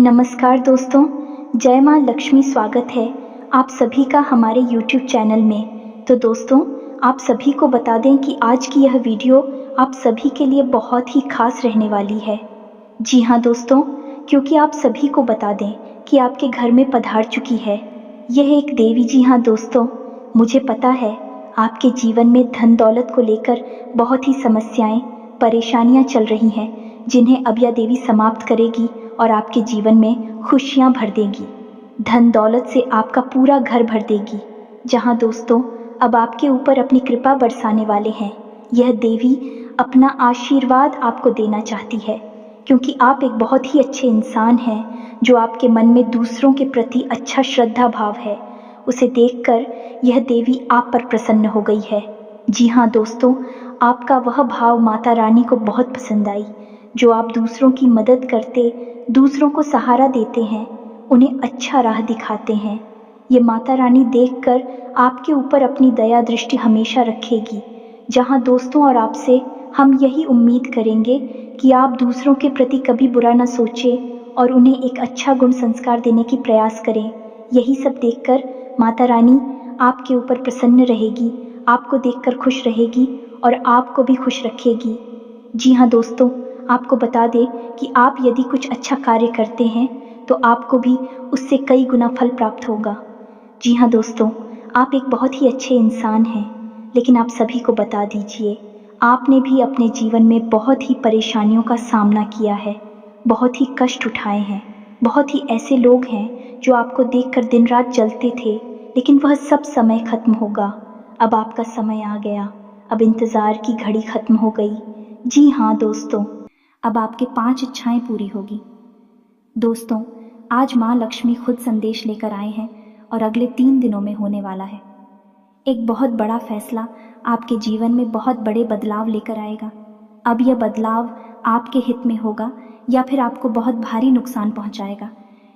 नमस्कार दोस्तों, जय माँ लक्ष्मी। स्वागत है आप सभी का हमारे YouTube चैनल में। तो दोस्तों, आप सभी को बता दें कि आज की यह वीडियो आप सभी के लिए बहुत ही खास रहने वाली है। जी हाँ दोस्तों, क्योंकि आप सभी को बता दें कि आपके घर में पधार चुकी है यह एक देवी। जी हाँ दोस्तों, मुझे पता है आपके जीवन में धन दौलत को लेकर बहुत ही समस्याएं, परेशानियां चल रही हैं, जिन्हें अब यह देवी समाप्त करेगी और आपके जीवन में खुशियां भर देगी। धन दौलत से आपका पूरा घर भर देगी। जहां दोस्तों अब आपके ऊपर अपनी कृपा बरसाने वाले हैं। यह देवी अपना आशीर्वाद आपको देना चाहती है, क्योंकि आप एक बहुत ही अच्छे इंसान हैं, जो आपके मन में दूसरों के प्रति अच्छा श्रद्धा भाव है। उसे देखकर यह देवी आप पर प्रसन्न हो गई है। जी हाँ दोस्तों, आपका वह भाव माता रानी को बहुत पसंद आई, जो आप दूसरों की मदद करते, दूसरों को सहारा देते हैं, उन्हें अच्छा राह दिखाते हैं। ये माता रानी देखकर आपके ऊपर अपनी दया दृष्टि हमेशा रखेगी। जहाँ दोस्तों और आपसे हम यही उम्मीद करेंगे कि आप दूसरों के प्रति कभी बुरा न सोचें और उन्हें एक अच्छा गुण संस्कार देने की प्रयास करें। यही सब देखकर माता रानी आपके ऊपर प्रसन्न रहेगी, आपको देखकर खुश रहेगी और आपको भी खुश रखेगी। जी हाँ दोस्तों, आपको बता दें कि आप यदि कुछ अच्छा कार्य करते हैं तो आपको भी उससे कई गुना फल प्राप्त होगा। जी हाँ दोस्तों, आप एक बहुत ही अच्छे इंसान हैं, लेकिन आप सभी को बता दीजिए, आपने भी अपने जीवन में बहुत ही परेशानियों का सामना किया है, बहुत ही कष्ट उठाए हैं। बहुत ही ऐसे लोग हैं जो आपको देखकर दिन रात जलते थे, लेकिन वह सब समय खत्म होगा। अब आपका समय आ गया, अब इंतज़ार की घड़ी खत्म हो गई। जी हाँ दोस्तों, अब आपके 5 इच्छाएं पूरी होगी। दोस्तों, आज माँ लक्ष्मी खुद संदेश लेकर आए हैं और अगले 3 दिनों में होने वाला है। एक बहुत बड़ा फैसला आपके जीवन में बहुत बड़े बदलाव लेकर आएगा। अब यह बदलाव आपके हित में होगा या फिर आपको बहुत भारी नुकसान पहुंचाएगा,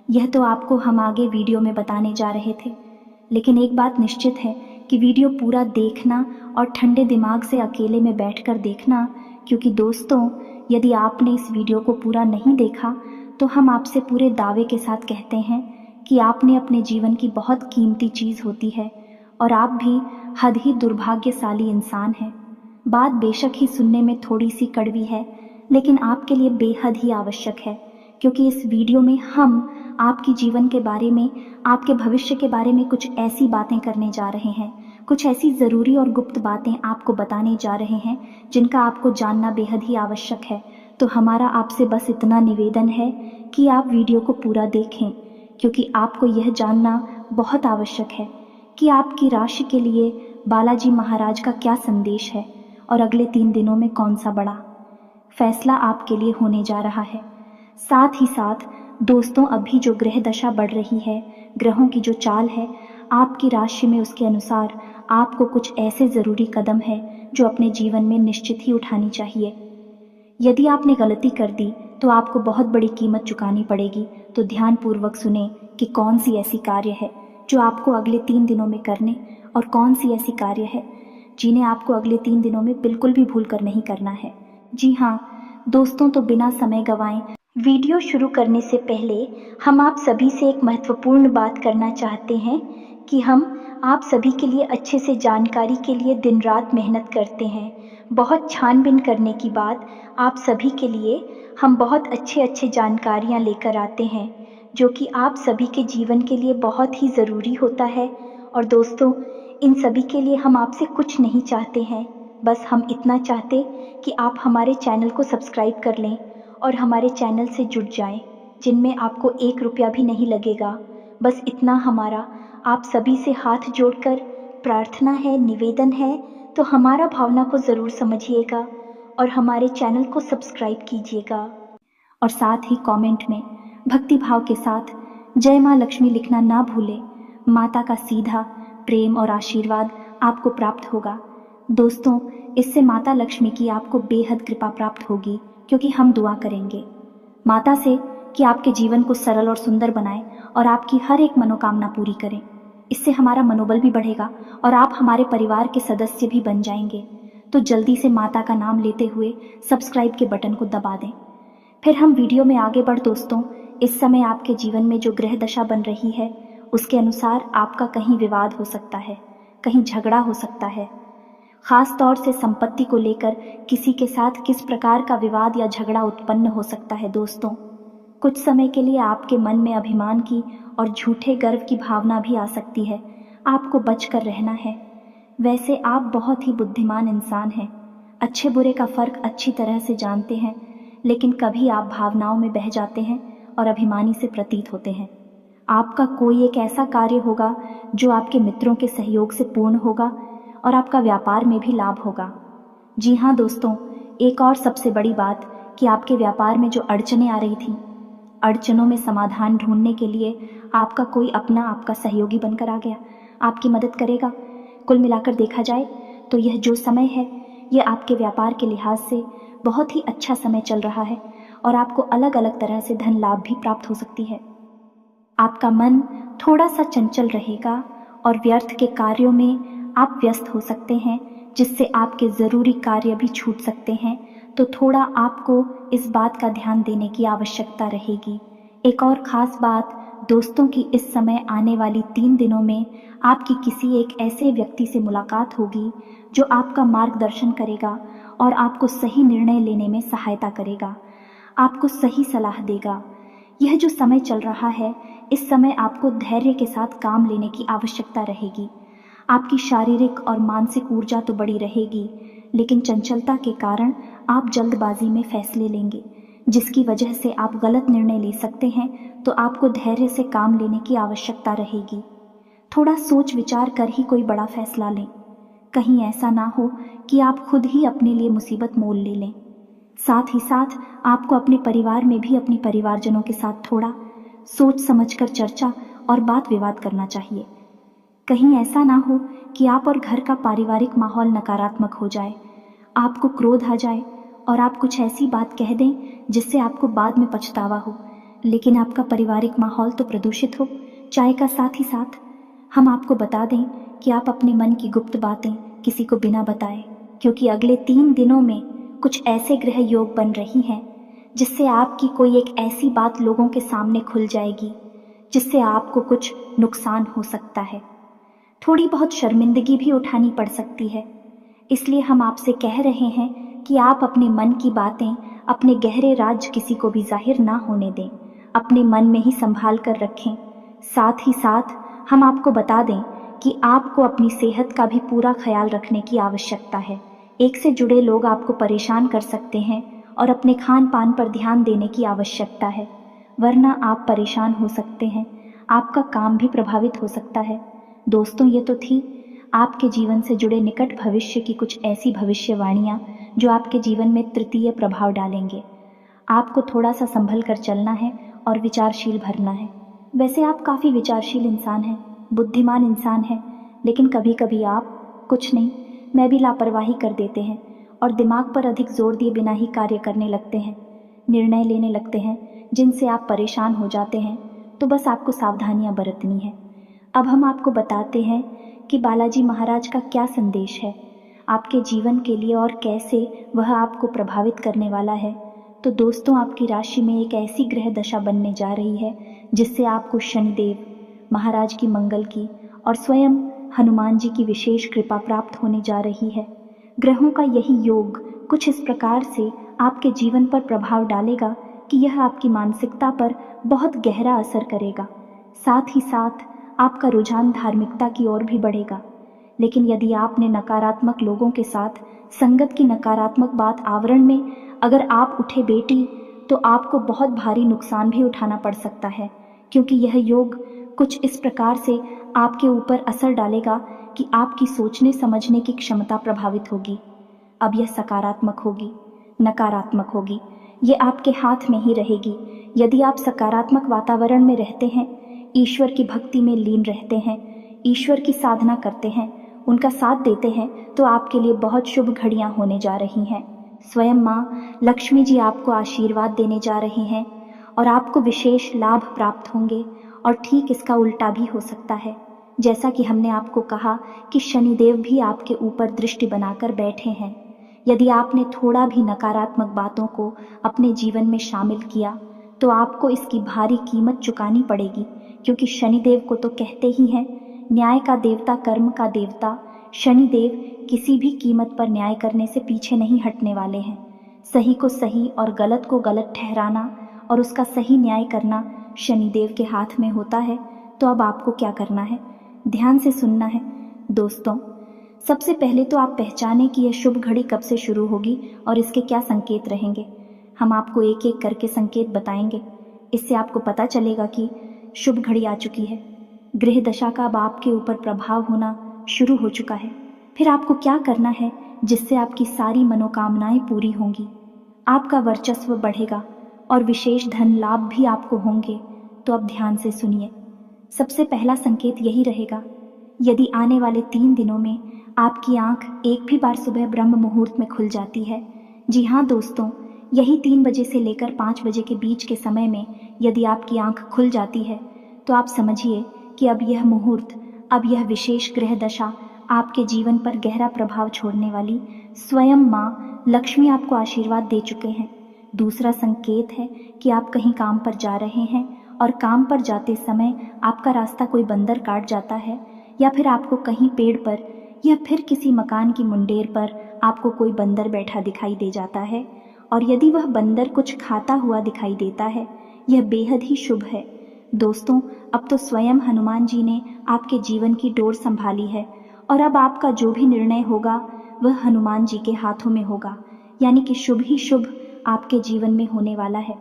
यह तो आपको हम आगे वीडियो में बताने जा रहे थे। लेकिन एक बात निश्चित है कि वीडियो पूरा देखना और ठंडे दिमाग से अकेले में बैठकर देखना, क्योंकि दोस्तों यदि आपने इस वीडियो को पूरा नहीं देखा तो हम आपसे पूरे दावे के साथ कहते हैं कि आपने अपने जीवन की बहुत कीमती चीज़ होती है और आप भी हद ही दुर्भाग्यशाली इंसान हैं। बात बेशक ही सुनने में थोड़ी सी कड़वी है, लेकिन आपके लिए बेहद ही आवश्यक है, क्योंकि इस वीडियो में हम आपके जीवन के बारे में, आपके भविष्य के बारे में कुछ ऐसी बातें करने जा रहे हैं, कुछ ऐसी ज़रूरी और गुप्त बातें आपको बताने जा रहे हैं जिनका आपको जानना बेहद ही आवश्यक है। तो हमारा आपसे बस इतना निवेदन है कि आप वीडियो को पूरा देखें, क्योंकि आपको यह जानना बहुत आवश्यक है कि आपकी राशि के लिए बालाजी महाराज का क्या संदेश है और अगले 3 दिनों में कौन सा बड़ा फैसला आपके लिए होने जा रहा है। साथ ही साथ दोस्तों, अभी जो ग्रह दशा बढ़ रही है, ग्रहों की जो चाल है आपकी राशि में, उसके अनुसार आपको कुछ ऐसे ज़रूरी कदम है जो अपने जीवन में निश्चित ही उठानी चाहिए। यदि आपने गलती कर दी तो आपको बहुत बड़ी कीमत चुकानी पड़ेगी। तो ध्यानपूर्वक सुने कि कौन सी ऐसी कार्य है जो आपको अगले 3 दिनों में करने, और कौन सी ऐसी कार्य है जिन्हें आपको अगले 3 दिनों में बिल्कुल भी भूल कर नहीं करना है। जी हाँ दोस्तों, तो बिना समय गंवाए वीडियो शुरू करने से पहले हम आप सभी से एक महत्वपूर्ण बात करना चाहते हैं कि हम आप सभी के लिए अच्छे से जानकारी के लिए दिन रात मेहनत करते हैं। बहुत छानबीन करने के बाद आप सभी के लिए हम बहुत अच्छे जानकारियाँ लेकर आते हैं, जो कि आप सभी के जीवन के लिए बहुत ही ज़रूरी होता है। और दोस्तों, इन सभी के लिए हम आपसे कुछ नहीं चाहते हैं, बस हम इतना चाहते कि आप हमारे चैनल को सब्सक्राइब कर लें और हमारे चैनल से जुड़ जाएं, जिनमें आपको 1 रुपया भी नहीं लगेगा। बस इतना हमारा आप सभी से हाथ जोड़कर प्रार्थना है, निवेदन है। तो हमारा भावना को ज़रूर समझिएगा और हमारे चैनल को सब्सक्राइब कीजिएगा, और साथ ही कमेंट में भक्ति भाव के साथ जय माँ लक्ष्मी लिखना ना भूलें। माता का सीधा प्रेम और आशीर्वाद आपको प्राप्त होगा। दोस्तों, इससे माता लक्ष्मी की आपको बेहद कृपा प्राप्त होगी, क्योंकि हम दुआ करेंगे माता से कि आपके जीवन को सरल और सुंदर बनाए और आपकी हर एक मनोकामना पूरी करें। इससे हमारा मनोबल भी बढ़ेगा और आप हमारे परिवार के सदस्य भी बन जाएंगे। तो जल्दी से माता का नाम लेते हुए सब्सक्राइब के बटन को दबा दें। फिर हम वीडियो में आगे बढ़ दोस्तों, इस समय आपके जीवन में जो ग्रह दशा बन रही है उसके अनुसार आपका कहीं विवाद हो सकता है, कहीं झगड़ा हो सकता है। खास तौर से संपत्ति को लेकर किसी के साथ किस प्रकार का विवाद या झगड़ा उत्पन्न हो सकता है दोस्तों। कुछ समय के लिए आपके मन में अभिमान की और झूठे गर्व की भावना भी आ सकती है। आपको बचकर रहना है। वैसे आप बहुत ही बुद्धिमान इंसान हैं, अच्छे बुरे का फर्क अच्छी तरह से जानते हैं, लेकिन कभी आप भावनाओं में बह जाते हैं और अभिमानी से प्रतीत होते हैं। आपका कोई एक ऐसा कार्य होगा जो आपके मित्रों के सहयोग से पूर्ण होगा और आपका व्यापार में भी लाभ होगा। जी हाँ दोस्तों, एक और सबसे बड़ी बात कि आपके व्यापार में जो अड़चनें आ रही थी, अड़चनों में समाधान ढूंढने के लिए आपका कोई अपना आपका सहयोगी बनकर आ गया, आपकी मदद करेगा। कुल मिलाकर देखा जाए तो यह जो समय है यह आपके व्यापार के लिहाज से बहुत ही अच्छा समय चल रहा है और आपको अलग अलग तरह से धन लाभ भी प्राप्त हो सकती है। आपका मन थोड़ा सा चंचल रहेगा और व्यर्थ के कार्यों में आप व्यस्त हो सकते हैं, जिससे आपके ज़रूरी कार्य भी छूट सकते हैं। तो थोड़ा आपको इस बात का ध्यान देने की आवश्यकता रहेगी। एक और ख़ास बात दोस्तों की, इस समय आने वाली 3 दिनों में आपकी किसी एक ऐसे व्यक्ति से मुलाकात होगी जो आपका मार्गदर्शन करेगा और आपको सही निर्णय लेने में सहायता करेगा, आपको सही सलाह देगा। यह जो समय चल रहा है, इस समय आपको धैर्य के साथ काम लेने की आवश्यकता रहेगी। आपकी शारीरिक और मानसिक ऊर्जा तो बड़ी रहेगी, लेकिन चंचलता के कारण आप जल्दबाजी में फैसले लेंगे, जिसकी वजह से आप गलत निर्णय ले सकते हैं। तो आपको धैर्य से काम लेने की आवश्यकता रहेगी। थोड़ा सोच विचार कर ही कोई बड़ा फैसला लें, कहीं ऐसा ना हो कि आप खुद ही अपने लिए मुसीबत मोल ले लें। साथ ही साथ आपको अपने परिवार में भी अपने परिवारजनों के साथ थोड़ा सोच समझकर चर्चा और बात विवाद करना चाहिए। कहीं ऐसा ना हो कि आप और घर का पारिवारिक माहौल नकारात्मक हो जाए, आपको क्रोध आ जाए और आप कुछ ऐसी बात कह दें जिससे आपको बाद में पछतावा हो, लेकिन आपका पारिवारिक माहौल तो प्रदूषित हो। चाय का साथ ही साथ हम आपको बता दें कि आप अपने मन की गुप्त बातें किसी को बिना बताए, क्योंकि अगले 3 दिनों में कुछ ऐसे ग्रह योग बन रही हैं जिससे आपकी कोई एक ऐसी बात लोगों के सामने खुल जाएगी जिससे आपको कुछ नुकसान हो सकता है। थोड़ी बहुत शर्मिंदगी भी उठानी पड़ सकती है। इसलिए हम आपसे कह रहे हैं कि आप अपने मन की बातें, अपने गहरे राज किसी को भी जाहिर ना होने दें, अपने मन में ही संभाल कर रखें। साथ ही साथ हम आपको बता दें कि आपको अपनी सेहत का भी पूरा ख्याल रखने की आवश्यकता है। एक से जुड़े लोग आपको परेशान कर सकते हैं और अपने खान पान पर ध्यान देने की आवश्यकता है, वरना आप परेशान हो सकते हैं, आपका काम भी प्रभावित हो सकता है। दोस्तों, ये तो थी आपके जीवन से जुड़े निकट भविष्य की कुछ ऐसी भविष्यवाणियाँ जो आपके जीवन में तृतीय प्रभाव डालेंगे। आपको थोड़ा सा संभल कर चलना है और विचारशील भरना है। वैसे आप काफ़ी विचारशील इंसान हैं, बुद्धिमान इंसान हैं, लेकिन कभी कभी आप कुछ नहीं, मैं भी लापरवाही कर देते हैं और दिमाग पर अधिक जोर दिए बिना ही कार्य करने लगते हैं, निर्णय लेने लगते हैं जिनसे आप परेशान हो जाते हैं। तो बस आपको सावधानियां बरतनी है। अब हम आपको बताते हैं कि बालाजी महाराज का क्या संदेश है आपके जीवन के लिए और कैसे वह आपको प्रभावित करने वाला है। तो दोस्तों, आपकी राशि में एक ऐसी ग्रह दशा बनने जा रही है जिससे आपको शनिदेव महाराज की, मंगल की और स्वयं हनुमान जी की विशेष कृपा प्राप्त होने जा रही है। ग्रहों का यही योग कुछ इस प्रकार से आपके जीवन पर प्रभाव डालेगा कि यह आपकी मानसिकता पर बहुत गहरा असर करेगा। साथ ही साथ आपका रुझान धार्मिकता की ओर भी बढ़ेगा। लेकिन यदि आपने नकारात्मक लोगों के साथ संगत की नकारात्मक बात आवरण में अगर आप उठे बेटी, तो आपको बहुत भारी नुकसान भी उठाना पड़ सकता है, क्योंकि यह योग कुछ इस प्रकार से आपके ऊपर असर डालेगा कि आपकी सोचने समझने की क्षमता प्रभावित होगी। अब यह सकारात्मक होगी, नकारात्मक होगी, ये आपके हाथ में ही रहेगी। यदि आप सकारात्मक वातावरण में रहते हैं, ईश्वर की भक्ति में लीन रहते हैं, ईश्वर की साधना करते हैं, उनका साथ देते हैं, तो आपके लिए बहुत शुभ घड़ियां होने जा रही हैं। स्वयं माँ लक्ष्मी जी आपको आशीर्वाद देने जा रही हैं और आपको विशेष लाभ प्राप्त होंगे। और ठीक इसका उल्टा भी हो सकता है, जैसा कि हमने आपको कहा कि शनिदेव भी आपके ऊपर दृष्टि बनाकर बैठे हैं। यदि आपने थोड़ा भी नकारात्मक बातों को अपने जीवन में शामिल किया तो आपको इसकी भारी कीमत चुकानी पड़ेगी, क्योंकि शनिदेव को तो कहते ही हैं न्याय का देवता, कर्म का देवता। शनिदेव किसी भी कीमत पर न्याय करने से पीछे नहीं हटने वाले हैं। सही को सही और गलत को गलत ठहराना और उसका सही न्याय करना शनिदेव के हाथ में होता है। तो अब आपको क्या करना है, ध्यान से सुनना है दोस्तों। सबसे पहले तो आप पहचानें कि यह शुभ घड़ी कब से शुरू होगी और इसके क्या संकेत रहेंगे। हम आपको एक एक करके संकेत बताएंगे। इससे आपको पता चलेगा कि शुभ घड़ी आ चुकी है। ग्रह दशा का अब आपके ऊपर प्रभाव होना शुरू हो चुका है। फिर आपको क्या करना है जिससे आपकी सारी मनोकामनाएं पूरी होंगी, आपका वर्चस्व बढ़ेगा और विशेष धन लाभ भी आपको होंगे। तो अब ध्यान से सुनिए। सबसे पहला संकेत यही रहेगा, यदि आने वाले 3 दिनों में आपकी आंख एक भी बार सुबह ब्रह्म मुहूर्त में खुल जाती है। जी हाँ दोस्तों, यही 3 बजे से लेकर 5 बजे के बीच के समय में यदि आपकी आंख खुल जाती है तो आप समझिए कि अब यह मुहूर्त, अब यह विशेष ग्रह दशा आपके जीवन पर गहरा प्रभाव छोड़ने वाली स्वयं माँ लक्ष्मी आपको आशीर्वाद दे चुके हैं। दूसरा संकेत है कि आप कहीं काम पर जा रहे हैं और काम पर जाते समय आपका रास्ता कोई बंदर काट जाता है, या फिर आपको कहीं पेड़ पर या फिर किसी मकान की मुंडेर पर आपको कोई बंदर बैठा दिखाई दे जाता है, और यदि वह बंदर कुछ खाता हुआ दिखाई देता है, यह बेहद ही शुभ है। दोस्तों, अब तो स्वयं हनुमान जी ने आपके जीवन की डोर संभाली है और अब आपका जो भी निर्णय होगा वह हनुमान जी के हाथों में होगा, यानी कि शुभ ही शुभ आपके जीवन में होने वाला है।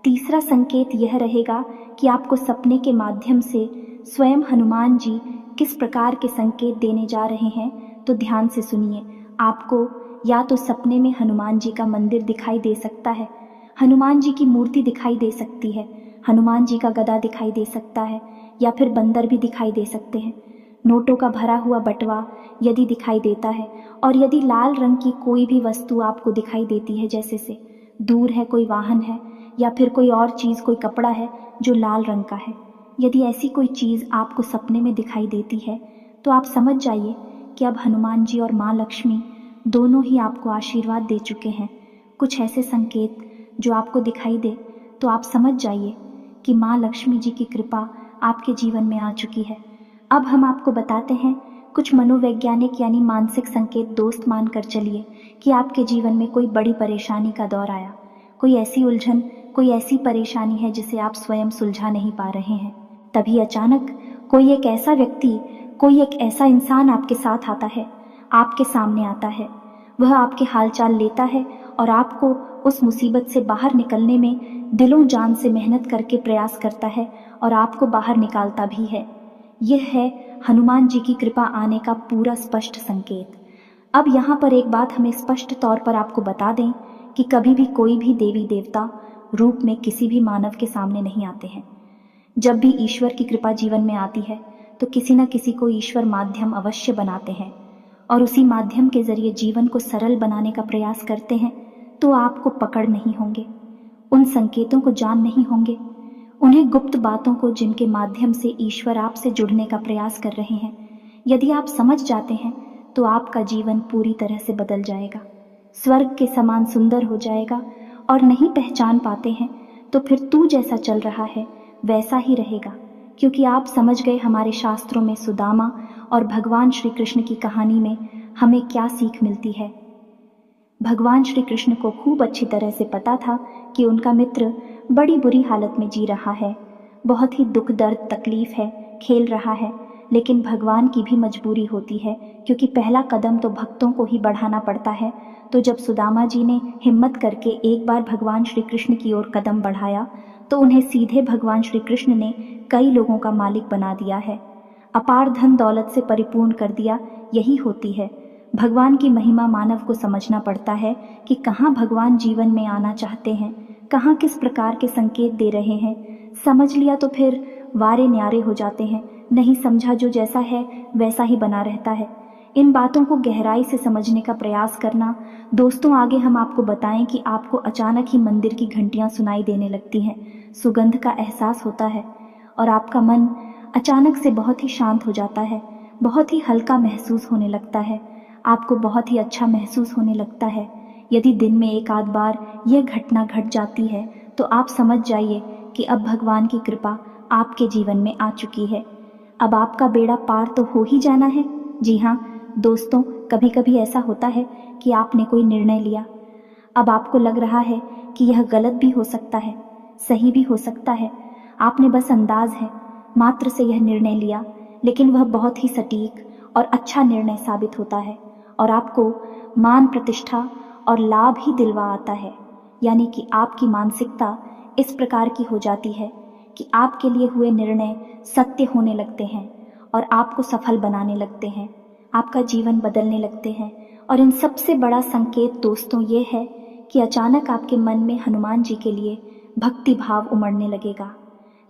तीसरा संकेत यह रहेगा कि आपको सपने के माध्यम से स्वयं हनुमान जी किस प्रकार के संकेत देने जा रहे हैं। तो ध्यान से सुनिए। आपको या तो सपने में हनुमान जी का मंदिर दिखाई दे सकता है, हनुमान जी की मूर्ति दिखाई दे सकती है, हनुमान जी का गदा दिखाई दे सकता है, या फिर बंदर भी दिखाई दे सकते हैं। नोटों का भरा हुआ बटवा यदि दिखाई देता है, और यदि लाल रंग की कोई भी वस्तु आपको दिखाई देती है, जैसे से दूर है कोई वाहन है या फिर कोई और चीज़, कोई कपड़ा है जो लाल रंग का है, यदि ऐसी कोई चीज़ आपको सपने में दिखाई देती है तो आप समझ जाइए कि अब हनुमान जी और माँ लक्ष्मी दोनों ही आपको आशीर्वाद दे चुके हैं। कुछ ऐसे संकेत जो आपको दिखाई दे तो आप समझ जाइए कि माँ लक्ष्मी जी की कृपा आपके जीवन में आ चुकी है। अब हम आपको बताते हैं कुछ मनोवैज्ञानिक यानी मानसिक संकेत। दोस्त, मान कर चलिए कि आपके जीवन में कोई बड़ी परेशानी का दौर आया, कोई ऐसी उलझन, कोई ऐसी परेशानी है जिसे आप स्वयं सुलझा नहीं पा रहे हैं। तभी अचानक कोई एक ऐसा व्यक्ति, कोई एक ऐसा इंसान आपके साथ आता है, आपके सामने आता है। वह आपके हालचाल लेता है और आपको उस मुसीबत से बाहर निकलने में दिलों जान से मेहनत करके प्रयास करता है और आपको बाहर निकालता भी है। यह है हनुमान जी की कृपा आने का पूरा स्पष्ट संकेत। अब यहाँ पर एक बात हमें स्पष्ट तौर पर आपको बता दें कि कभी भी कोई भी देवी देवता रूप में किसी भी मानव के सामने नहीं आते हैं। जब भी ईश्वर की कृपा जीवन में आती है तो किसी न किसी को ईश्वर माध्यम अवश्य बनाते हैं और उसी माध्यम के जरिए जीवन को सरल बनाने का प्रयास करते हैं। तो आपको पकड़ नहीं होंगे, उन संकेतों को जान नहीं होंगे, उन्हें गुप्त बातों को जिनके माध्यम से ईश्वर आपसे जुड़ने का प्रयास कर रहे हैं। यदि आप समझ जाते हैं तो आपका जीवन पूरी तरह से बदल जाएगा, स्वर्ग के समान सुंदर हो जाएगा। और नहीं पहचान पाते हैं तो फिर तू जैसा चल रहा है वैसा ही रहेगा, क्योंकि आप समझ गए हमारे शास्त्रों में सुदामा और भगवान श्री कृष्ण की कहानी में हमें क्या सीख मिलती है। भगवान श्री कृष्ण को खूब अच्छी तरह से पता था कि उनका मित्र बड़ी बुरी हालत में जी रहा है, बहुत ही दुख दर्द तकलीफ है, खेल रहा है, लेकिन भगवान की भी मजबूरी होती है, क्योंकि पहला कदम तो भक्तों को ही बढ़ाना पड़ता है। तो जब सुदामा जी ने हिम्मत करके एक बार भगवान श्री कृष्ण की ओर कदम बढ़ाया तो उन्हें सीधे भगवान श्री कृष्ण ने कई लोगों का मालिक बना दिया है, अपार धन दौलत से परिपूर्ण कर दिया। यही होती है भगवान की महिमा। मानव को समझना पड़ता है कि कहाँ भगवान जीवन में आना चाहते हैं, कहाँ किस प्रकार के संकेत दे रहे हैं। समझ लिया तो फिर वारे न्यारे हो जाते हैं, नहीं समझा जो जैसा है वैसा ही बना रहता है। इन बातों को गहराई से समझने का प्रयास करना। दोस्तों, आगे हम आपको बताएं कि आपको अचानक ही मंदिर की घंटियां सुनाई देने लगती हैं, सुगंध का एहसास होता है और आपका मन अचानक से बहुत ही शांत हो जाता है, बहुत ही हल्का महसूस होने लगता है, आपको बहुत ही अच्छा महसूस होने लगता है। यदि दिन में एक आध बार यह घटना घट जाती है तो आप समझ जाइए कि अब भगवान की कृपा आपके जीवन में आ चुकी है। अब आपका बेड़ा पार तो हो ही जाना है। जी हाँ दोस्तों, कभी कभी ऐसा होता है कि आपने कोई निर्णय लिया, अब आपको लग रहा है कि यह गलत भी हो सकता है, सही भी हो सकता है। आपने बस अंदाज है मात्र से यह निर्णय लिया, लेकिन वह बहुत ही सटीक और अच्छा निर्णय साबित होता है और आपको मान प्रतिष्ठा और लाभ ही दिलवा आता है। यानी कि आपकी मानसिकता इस प्रकार की हो जाती है कि आपके लिए हुए निर्णय सत्य होने लगते हैं और आपको सफल बनाने लगते हैं, आपका जीवन बदलने लगते हैं। और इन सबसे बड़ा संकेत दोस्तों ये है कि अचानक आपके मन में हनुमान जी के लिए भक्ति भाव उमड़ने लगेगा,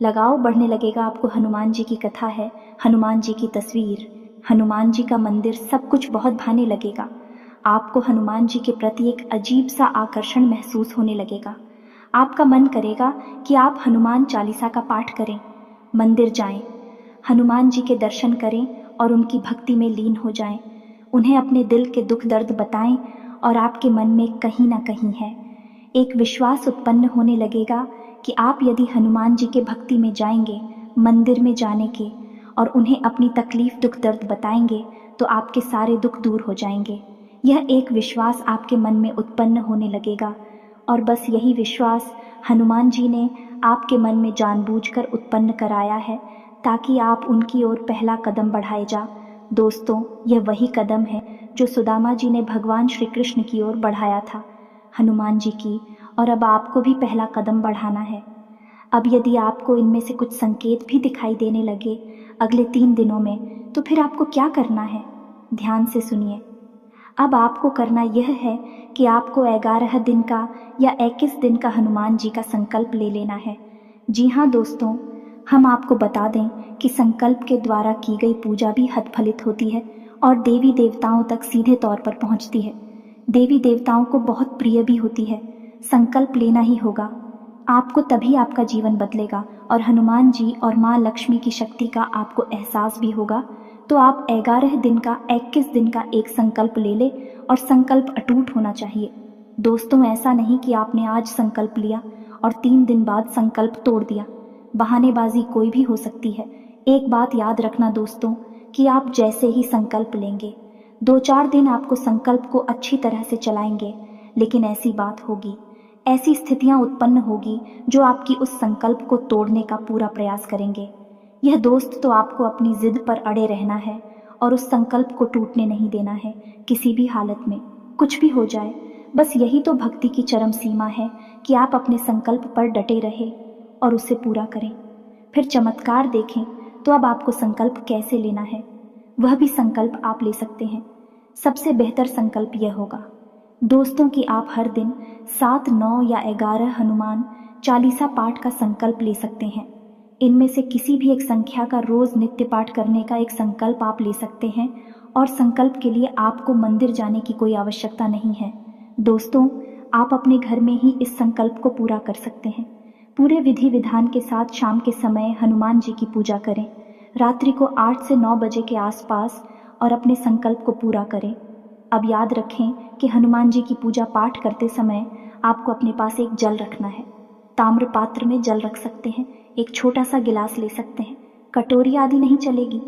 लगाव बढ़ने लगेगा। आपको हनुमान जी की कथा है, हनुमान जी की तस्वीर, हनुमान जी का मंदिर, सब कुछ बहुत भाने लगेगा। आपको हनुमान जी के प्रति एक अजीब सा आकर्षण महसूस होने लगेगा। आपका मन करेगा कि आप हनुमान चालीसा का पाठ करें, मंदिर जाएं, हनुमान जी के दर्शन करें और उनकी भक्ति में लीन हो जाएं, उन्हें अपने दिल के दुख दर्द बताएं। और आपके मन में कहीं ना कहीं है एक विश्वास उत्पन्न होने लगेगा कि आप यदि हनुमान जी के भक्ति में जाएंगे, मंदिर में जाने के, और उन्हें अपनी तकलीफ दुख दर्द बताएंगे तो आपके सारे दुख दूर हो जाएंगे। यह एक विश्वास आपके मन में उत्पन्न होने लगेगा और बस यही विश्वास हनुमान जी ने आपके मन में जानबूझकर उत्पन्न कराया है ताकि आप उनकी ओर पहला कदम बढ़ाए जा। दोस्तों, यह वही कदम है जो सुदामा जी ने भगवान श्री कृष्ण की ओर बढ़ाया था, हनुमान जी की, और अब आपको भी पहला कदम बढ़ाना है। अब यदि आपको इनमें से कुछ संकेत भी दिखाई देने लगे अगले 3 दिनों में, तो फिर आपको क्या करना है? ध्यान से सुनिए। अब आपको करना यह है कि आपको 11 दिन का या 21 दिन का हनुमान जी का संकल्प ले लेना है। जी हाँ दोस्तों, हम आपको बता दें कि संकल्प के द्वारा की गई पूजा भी हतफलित होती है और देवी देवताओं तक सीधे तौर पर पहुंचती है। देवी देवताओं को बहुत प्रिय भी होती है। संकल्प लेना ही होगा, आपको तभी आपका जीवन बदलेगा और हनुमान जी और माँ लक्ष्मी की शक्ति का आपको एहसास भी होगा। तो आप 11 दिन का 21 दिन का एक संकल्प ले ले और संकल्प अटूट होना चाहिए। दोस्तों, ऐसा नहीं कि आपने आज संकल्प लिया और 3 दिन बाद संकल्प तोड़ दिया। बहानेबाजी कोई भी हो सकती है। एक बात याद रखना दोस्तों कि आप जैसे ही संकल्प लेंगे, 2-4 दिन आपको संकल्प को अच्छी तरह से चलाएंगे, लेकिन ऐसी बात होगी, ऐसी स्थितियां उत्पन्न होगी जो आपकी उस संकल्प को तोड़ने का पूरा प्रयास करेंगे। यह दोस्त तो आपको अपनी जिद पर अड़े रहना है और उस संकल्प को टूटने नहीं देना है किसी भी हालत में, कुछ भी हो जाए। बस यही तो भक्ति की चरम सीमा है कि आप अपने संकल्प पर डटे रहे और उसे पूरा करें। फिर चमत्कार देखें। तो अब आपको संकल्प कैसे लेना है, वह भी संकल्प आप ले सकते हैं। सबसे बेहतर संकल्प यह होगा दोस्तों कि आप हर दिन 7, 9 या 11 हनुमान चालीसा पाठ का संकल्प ले सकते हैं। इनमें से किसी भी एक संख्या का रोज नित्य पाठ करने का एक संकल्प आप ले सकते हैं और संकल्प के लिए आपको मंदिर जाने की कोई आवश्यकता नहीं है। दोस्तों, आप अपने घर में ही इस संकल्प को पूरा कर सकते हैं। पूरे विधि विधान के साथ शाम के समय हनुमान जी की पूजा करें, रात्रि को 8 से 9 बजे के आसपास, और अपने संकल्प को पूरा करें। अब याद रखें कि हनुमान जी की पूजा पाठ करते समय आपको अपने पास एक जल रखना है। ताम्र पात्र में जल रख सकते हैं, एक छोटा सा गिलास ले सकते हैं, कटोरी आदि नहीं चलेगी,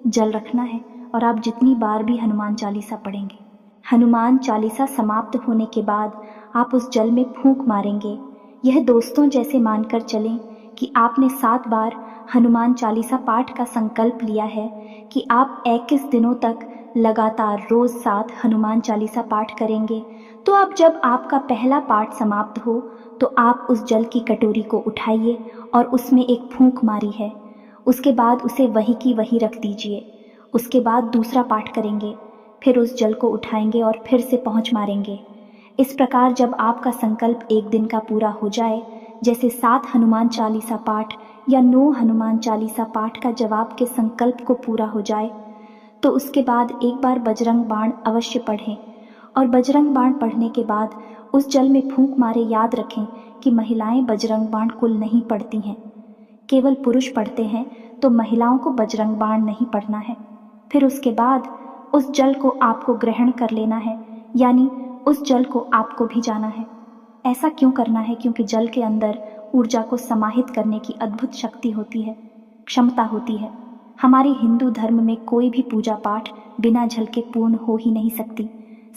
जल रखना है। और आप जितनी बार भी हनुमान चालीसा पढ़ेंगे, हनुमान चालीसा समाप्त होने के बाद आप उस जल में फूंक मारेंगे। यह दोस्तों जैसे मानकर चलें कि आपने 7 बार हनुमान चालीसा पाठ का संकल्प लिया है कि आप 21 दिनों तक लगातार रोज 7 हनुमान चालीसा पाठ करेंगे। तो अब जब आपका पहला पाठ समाप्त हो तो आप उस जल की कटोरी को उठाइए और उसमें एक फूंक मारी है। उसके बाद उसे वही की वही रख दीजिए। उसके बाद दूसरा पाठ करेंगे, फिर उस जल को उठाएंगे और फिर से पहुँच मारेंगे। इस प्रकार जब आपका संकल्प 1 दिन का पूरा हो जाए, जैसे 7 हनुमान चालीसा पाठ या 9 हनुमान चालीसा पाठ का जब आपके संकल्प को पूरा हो जाए, तो उसके बाद एक बार बजरंग बाण अवश्य पढ़ें। और बजरंग बाण पढ़ने के बाद उस जल में फूंक मारे याद रखें कि महिलाएं बजरंग बाण कुल नहीं पढ़ती हैं, केवल पुरुष पढ़ते हैं, तो महिलाओं को बजरंग बाण नहीं पढ़ना है। फिर उसके बाद उस जल को आपको ग्रहण कर लेना है, यानी उस जल को आपको भी जाना है। ऐसा क्यों करना है? क्योंकि जल के अंदर ऊर्जा को समाहित करने की अद्भुत शक्ति होती है, क्षमता होती है। हमारे हिंदू धर्म में कोई भी पूजा पाठ बिना जल के पूर्ण हो ही नहीं सकती।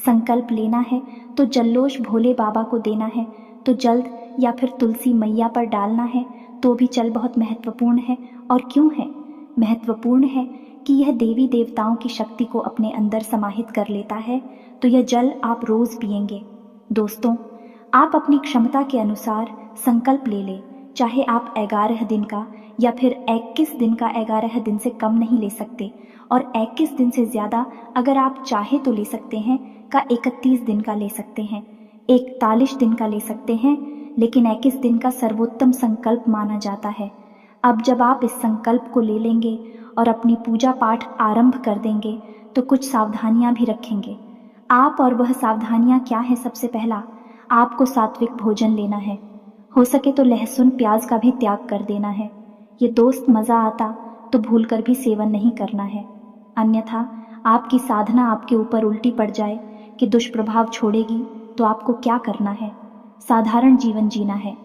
संकल्प लेना है तो जल्लोश भोले बाबा को देना है तो जल्द, या फिर तुलसी मैया पर डालना है तो भी जल बहुत महत्वपूर्ण है। और क्यों है महत्वपूर्ण? है कि यह देवी देवताओं की शक्ति को अपने अंदर समाहित कर लेता है। तो यह जल आप रोज पिएंगे। दोस्तों, आप अपनी क्षमता के अनुसार संकल्प ले लें, चाहे आप 11 दिन का या फिर 21 दिन का, 11 दिन से कम नहीं ले सकते, और 21 दिन से ज़्यादा अगर आप चाहे तो ले सकते हैं, का 31 दिन का ले सकते हैं, 41 दिन का ले सकते हैं, लेकिन 21 दिन का सर्वोत्तम संकल्प माना जाता है। अब जब आप इस संकल्प को ले लेंगे और अपनी पूजा पाठ आरंभ कर देंगे तो कुछ सावधानियां भी रखेंगे आप। और वह सावधानियां क्या है? सबसे पहला, आपको सात्विक भोजन लेना है। हो सके तो लहसुन प्याज का भी त्याग कर देना है। ये दोस्त मज़ा आता तो भूलकर भी सेवन नहीं करना है, अन्यथा आपकी साधना आपके ऊपर उल्टी पड़ जाए कि दुष्प्रभाव छोड़ेगी तो आपको क्या करना है? साधारण जीवन जीना है,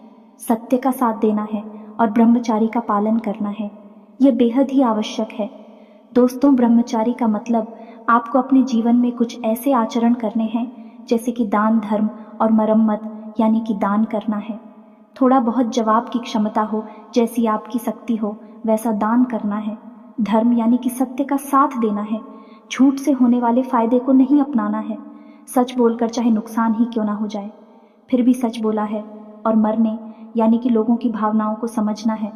सत्य का साथ देना है और ब्रह्मचारी का पालन करना है। यह बेहद ही आवश्यक है। दोस्तों, ब्रह्मचारी का मतलब आपको अपने जीवन में कुछ ऐसे आचरण करने हैं जैसे कि दान, धर्म और मरम्मत, यानी कि दान करना है। थोड़ा बहुत जवाब की क्षमता हो, जैसी आपकी शक्ति हो वैसा दान करना है। धर्म यानी कि सत्य का साथ देना है। झूठ से होने वाले फायदे को नहीं अपनाना है। सच बोलकर चाहे नुकसान ही क्यों ना हो जाए, फिर भी सच बोला है। और मरने यानी कि लोगों की भावनाओं को समझना है,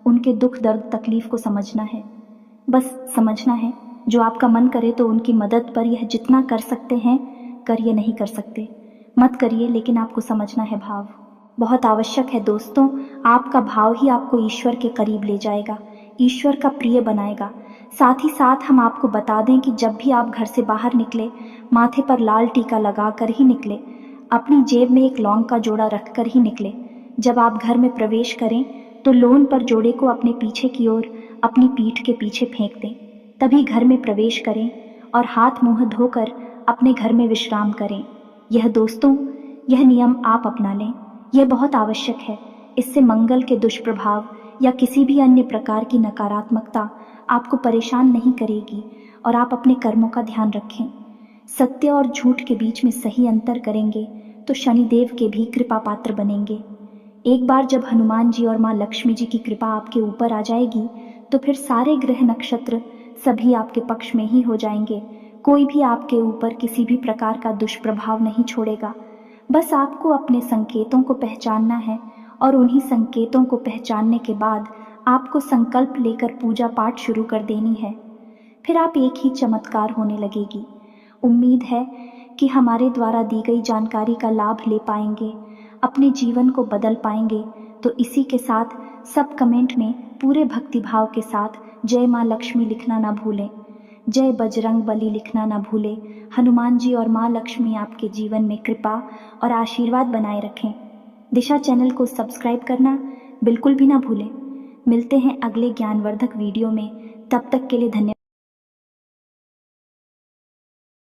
उनके दुख दर्द तकलीफ को समझना है। बस समझना है। जो आपका मन करे तो उनकी मदद पर यह जितना कर सकते हैं करिए, नहीं कर सकते मत करिए, लेकिन आपको समझना है भाव बहुत आवश्यक है। दोस्तों, आपका भाव ही आपको ईश्वर के करीब ले जाएगा, ईश्वर का प्रिय बनाएगा। साथ ही साथ हम आपको बता दें कि जब भी आप घर से बाहर निकले, माथे पर लाल टीका लगा कर ही निकले, अपनी जेब में एक लौंग का जोड़ा रख कर ही निकले। जब आप घर में प्रवेश करें तो लोन पर जोड़े को अपने पीछे की ओर अपनी पीठ के पीछे फेंक दें, तभी घर में प्रवेश करें और हाथ मुंह धोकर अपने घर में विश्राम करें। यह दोस्तों, यह नियम आप अपना लें, यह बहुत आवश्यक है। इससे मंगल के दुष्प्रभाव या किसी भी अन्य प्रकार की नकारात्मकता आपको परेशान नहीं करेगी और आप अपने कर्मों का ध्यान रखें। सत्य और झूठ के बीच में सही अंतर करेंगे तो शनिदेव के भी कृपा पात्र बनेंगे। एक बार जब हनुमान जी और माँ लक्ष्मी जी की कृपा आपके ऊपर आ जाएगी तो फिर सारे ग्रह नक्षत्र सभी आपके पक्ष में ही हो जाएंगे। कोई भी आपके ऊपर किसी भी प्रकार का दुष्प्रभाव नहीं छोड़ेगा। बस आपको अपने संकेतों को पहचानना है और उन्हीं संकेतों को पहचानने के बाद आपको संकल्प लेकर पूजा पाठ शुरू कर देनी है। फिर आप एक ही चमत्कार होने लगेगी। उम्मीद है कि हमारे द्वारा दी गई जानकारी का लाभ ले पाएंगे, अपने जीवन को बदल पाएंगे। तो इसी के साथ सब कमेंट में पूरे भक्तिभाव के साथ जय माँ लक्ष्मी लिखना ना भूलें, जय बजरंग बली लिखना ना भूलें। हनुमान जी और माँ लक्ष्मी आपके जीवन में कृपा और आशीर्वाद बनाए रखें। दिशा चैनल को सब्सक्राइब करना बिल्कुल भी ना भूलें। मिलते हैं अगले ज्ञानवर्धक वीडियो में, तब तक के लिए धन्यवाद।